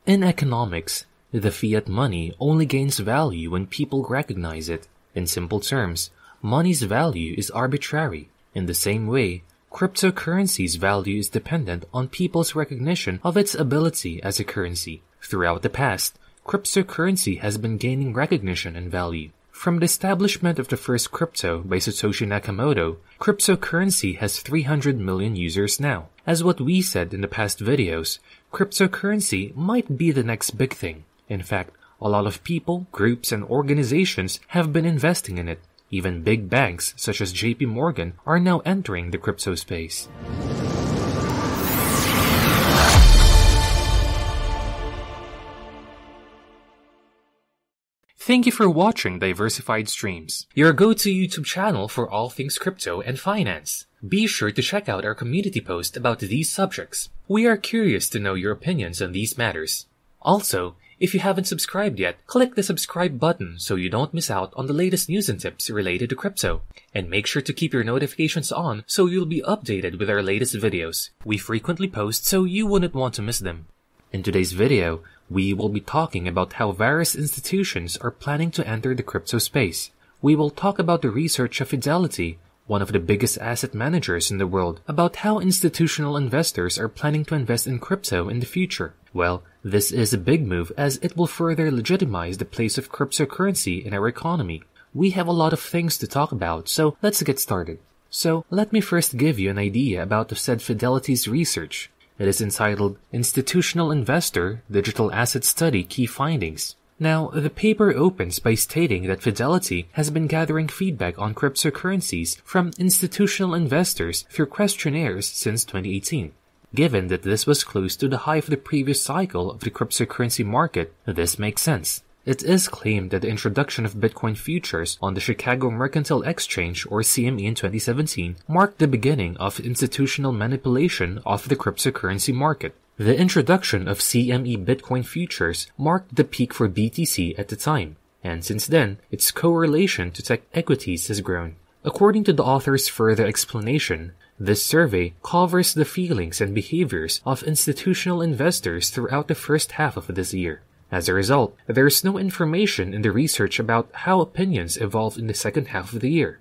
In economics, the fiat money only gains value when people recognize it. In simple terms, money's value is arbitrary. In the same way, cryptocurrency's value is dependent on people's recognition of its ability as a currency. Throughout the past, cryptocurrency has been gaining recognition and value. From the establishment of the first crypto by Satoshi Nakamoto, cryptocurrency has 300 million users now. As what we said in the past videos, cryptocurrency might be the next big thing. In fact, a lot of people, groups, and organizations have been investing in it. Even big banks such as JP Morgan are now entering the crypto space. Thank you for watching Diversified Streams, your go-to YouTube channel for all things crypto and finance. Be sure to check out our community post about these subjects. We are curious to know your opinions on these matters. Also, if you haven't subscribed yet, click the subscribe button so you don't miss out on the latest news and tips related to crypto. And make sure to keep your notifications on so you'll be updated with our latest videos. We frequently post so you wouldn't want to miss them. In today's video, we will be talking about how various institutions are planning to enter the crypto space. We will talk about the research of Fidelity, one of the biggest asset managers in the world, about how institutional investors are planning to invest in crypto in the future. Well, this is a big move as it will further legitimize the place of cryptocurrency in our economy. We have a lot of things to talk about, so let's get started. So, let me first give you an idea about the said Fidelity's research. It is entitled Institutional Investor Digital Asset Study Key Findings. Now, the paper opens by stating that Fidelity has been gathering feedback on cryptocurrencies from institutional investors through questionnaires since 2018. Given that this was close to the high of the previous cycle of the cryptocurrency market, this makes sense. It is claimed that the introduction of Bitcoin futures on the Chicago Mercantile Exchange, or CME, in 2017 marked the beginning of institutional manipulation of the cryptocurrency market. The introduction of CME Bitcoin futures marked the peak for BTC at the time, and since then, its correlation to tech equities has grown. According to the author's further explanation, this survey covers the feelings and behaviors of institutional investors throughout the first half of this year. As a result, there is no information in the research about how opinions evolved in the second half of the year.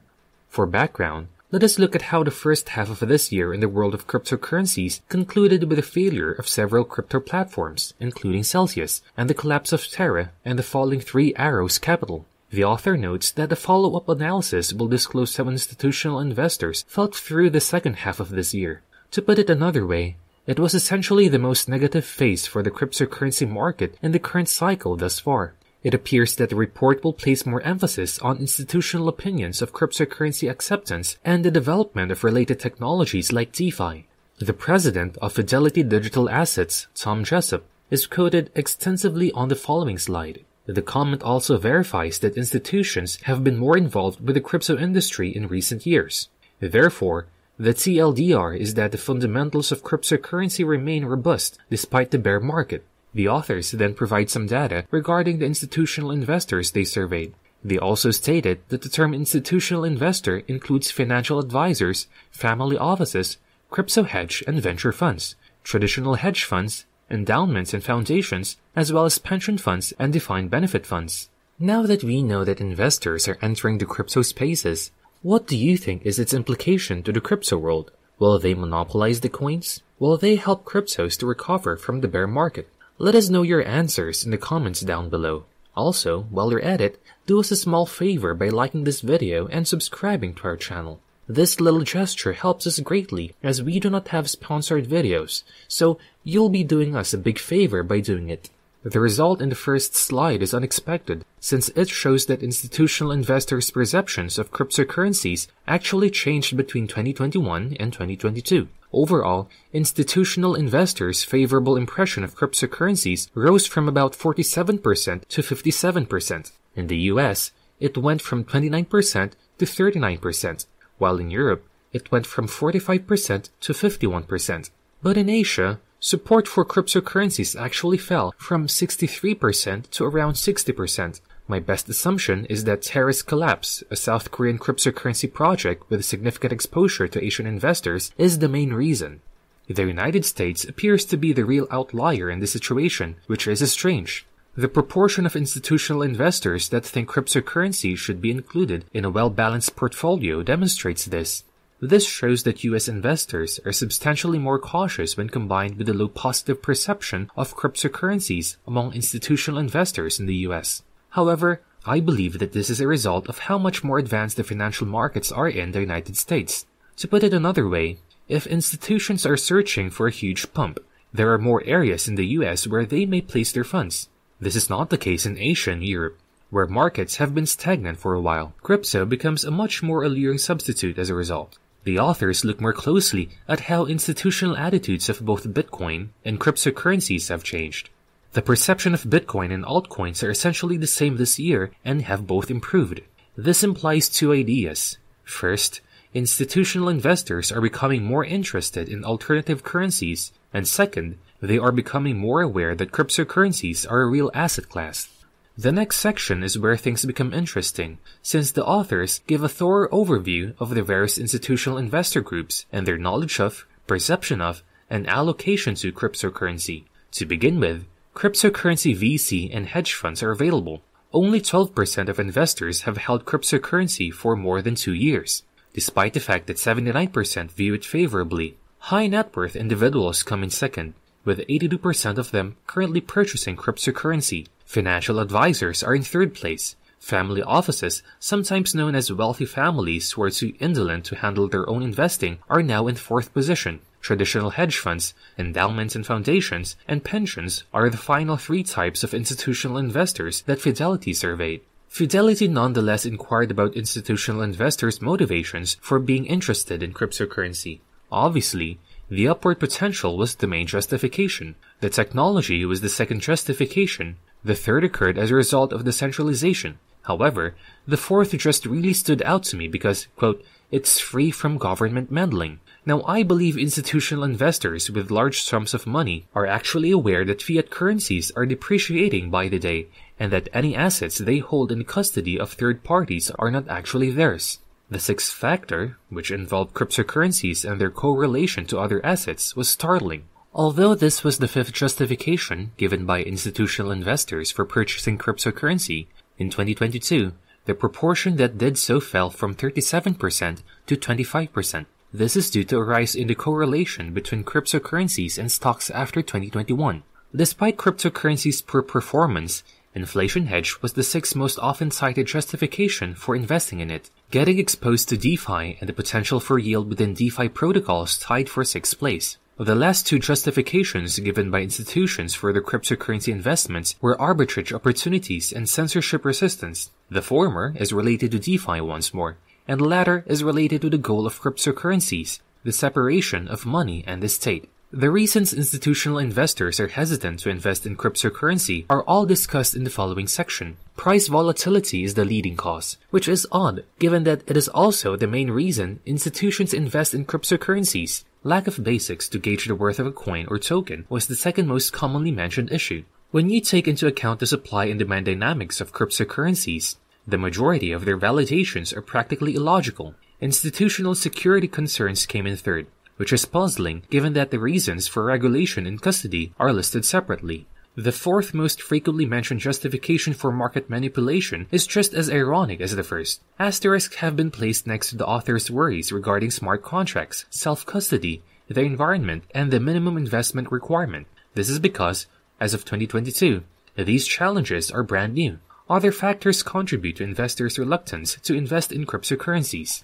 For background, let us look at how the first half of this year in the world of cryptocurrencies concluded with the failure of several crypto platforms, including Celsius, and the collapse of Terra and the falling Three Arrows Capital. The author notes that a follow-up analysis will disclose how institutional investors felt through the second half of this year. To put it another way, it was essentially the most negative phase for the cryptocurrency market in the current cycle thus far. It appears that the report will place more emphasis on institutional opinions of cryptocurrency acceptance and the development of related technologies like DeFi. The president of Fidelity Digital Assets, Tom Jessup, is quoted extensively on the following slide. The comment also verifies that institutions have been more involved with the crypto industry in recent years. Therefore, the TLDR is that the fundamentals of cryptocurrency remain robust despite the bear market. The authors then provide some data regarding the institutional investors they surveyed. They also stated that the term institutional investor includes financial advisors, family offices, crypto hedge and venture funds, traditional hedge funds, endowments and foundations, as well as pension funds and defined benefit funds. Now that we know that investors are entering the crypto spaces, what do you think is its implication to the crypto world? Will they monopolize the coins? Will they help cryptos to recover from the bear market? Let us know your answers in the comments down below. Also, while you're at it, do us a small favor by liking this video and subscribing to our channel. This little gesture helps us greatly as we do not have sponsored videos, so you'll be doing us a big favor by doing it. The result in the first slide is unexpected, since it shows that institutional investors' perceptions of cryptocurrencies actually changed between 2021 and 2022. Overall, institutional investors' favorable impression of cryptocurrencies rose from about 47% to 57%. In the US, it went from 29% to 39%, while in Europe, it went from 45% to 51%. But in Asia, support for cryptocurrencies actually fell from 63% to around 60%. My best assumption is that Terra's collapse, a South Korean cryptocurrency project with significant exposure to Asian investors, is the main reason. The United States appears to be the real outlier in this situation, which is strange. The proportion of institutional investors that think cryptocurrency should be included in a well-balanced portfolio demonstrates this. This shows that U.S. investors are substantially more cautious when combined with the low positive perception of cryptocurrencies among institutional investors in the U.S. However, I believe that this is a result of how much more advanced the financial markets are in the United States. To put it another way, if institutions are searching for a huge pump, there are more areas in the U.S. where they may place their funds. This is not the case in Asia and Europe, where markets have been stagnant for a while. Crypto becomes a much more alluring substitute as a result. The authors look more closely at how institutional attitudes of both Bitcoin and cryptocurrencies have changed. The perception of Bitcoin and altcoins are essentially the same this year and have both improved. This implies two ideas. First, institutional investors are becoming more interested in alternative currencies, and second, they are becoming more aware that cryptocurrencies are a real asset class. The next section is where things become interesting, since the authors give a thorough overview of the various institutional investor groups and their knowledge of, perception of, and allocation to cryptocurrency. To begin with, cryptocurrency VC and hedge funds are available. Only 12% of investors have held cryptocurrency for more than 2 years, despite the fact that 79% view it favorably. High net worth individuals come in second, with 82% of them currently purchasing cryptocurrency. Financial advisors are in third place. Family offices, sometimes known as wealthy families who are too indolent to handle their own investing, are now in fourth position. Traditional hedge funds, endowments and foundations, and pensions are the final 3 types of institutional investors that Fidelity surveyed. Fidelity nonetheless inquired about institutional investors' motivations for being interested in cryptocurrency. Obviously, the upward potential was the main justification. The technology was the second justification. The third occurred as a result of decentralization. However, the fourth just really stood out to me because, quote, it's free from government meddling. Now, I believe institutional investors with large sums of money are actually aware that fiat currencies are depreciating by the day and that any assets they hold in custody of third parties are not actually theirs. The sixth factor, which involved cryptocurrencies and their correlation to other assets, was startling. Although this was the fifth justification given by institutional investors for purchasing cryptocurrency, in 2022, the proportion that did so fell from 37% to 25%. This is due to a rise in the correlation between cryptocurrencies and stocks after 2021. Despite cryptocurrencies' poor performance, inflation hedge was the sixth most often cited justification for investing in it. Getting exposed to DeFi and the potential for yield within DeFi protocols tied for sixth place. The last 2 justifications given by institutions for their cryptocurrency investments were arbitrage opportunities and censorship resistance. The former is related to DeFi once more, and the latter is related to the goal of cryptocurrencies, the separation of money and the state. The reasons institutional investors are hesitant to invest in cryptocurrency are all discussed in the following section. Price volatility is the leading cause, which is odd given that it is also the main reason institutions invest in cryptocurrencies. Lack of basics to gauge the worth of a coin or token was the second most commonly mentioned issue. When you take into account the supply and demand dynamics of cryptocurrencies, the majority of their validations are practically illogical. Institutional security concerns came in third, which is puzzling given that the reasons for regulation and custody are listed separately. The fourth most frequently mentioned justification for market manipulation is just as ironic as the first. Asterisks have been placed next to the author's worries regarding smart contracts, self-custody, the environment, and the minimum investment requirement. This is because, as of 2022, these challenges are brand new. Other factors contribute to investors' reluctance to invest in cryptocurrencies.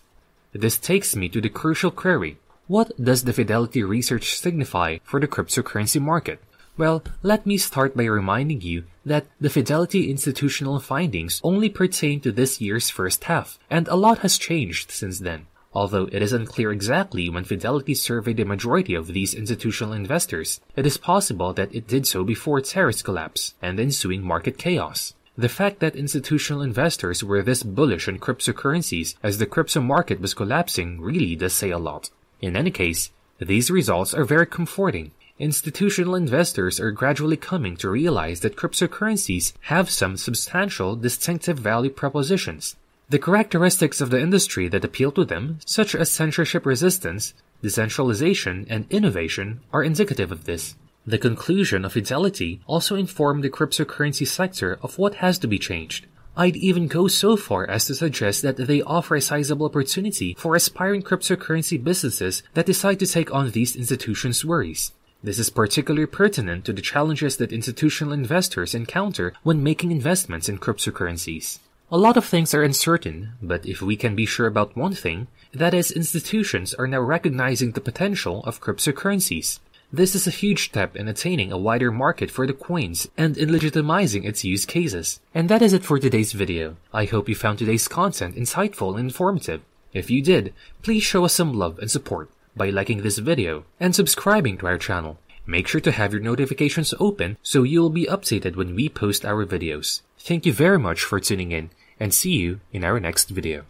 This takes me to the crucial query. What does the Fidelity research signify for the cryptocurrency market? Well, let me start by reminding you that the Fidelity institutional findings only pertain to this year's first half, and a lot has changed since then. Although it is unclear exactly when Fidelity surveyed the majority of these institutional investors, it is possible that it did so before Terra's collapse and the ensuing market chaos. The fact that institutional investors were this bullish on cryptocurrencies as the crypto market was collapsing really does say a lot. In any case, these results are very comforting. Institutional investors are gradually coming to realize that cryptocurrencies have some substantial distinctive value propositions. The characteristics of the industry that appeal to them, such as censorship resistance, decentralization, and innovation, are indicative of this. The conclusion of Fidelity also informed the cryptocurrency sector of what has to be changed. I'd even go so far as to suggest that they offer a sizable opportunity for aspiring cryptocurrency businesses that decide to take on these institutions' worries. This is particularly pertinent to the challenges that institutional investors encounter when making investments in cryptocurrencies. A lot of things are uncertain, but if we can be sure about one thing, that is, institutions are now recognizing the potential of cryptocurrencies. This is a huge step in attaining a wider market for the coins and in legitimizing its use cases. And that is it for today's video. I hope you found today's content insightful and informative. If you did, please show us some love and support by liking this video and subscribing to our channel. Make sure to have your notifications open so you'll be updated when we post our videos. Thank you very much for tuning in, and see you in our next video.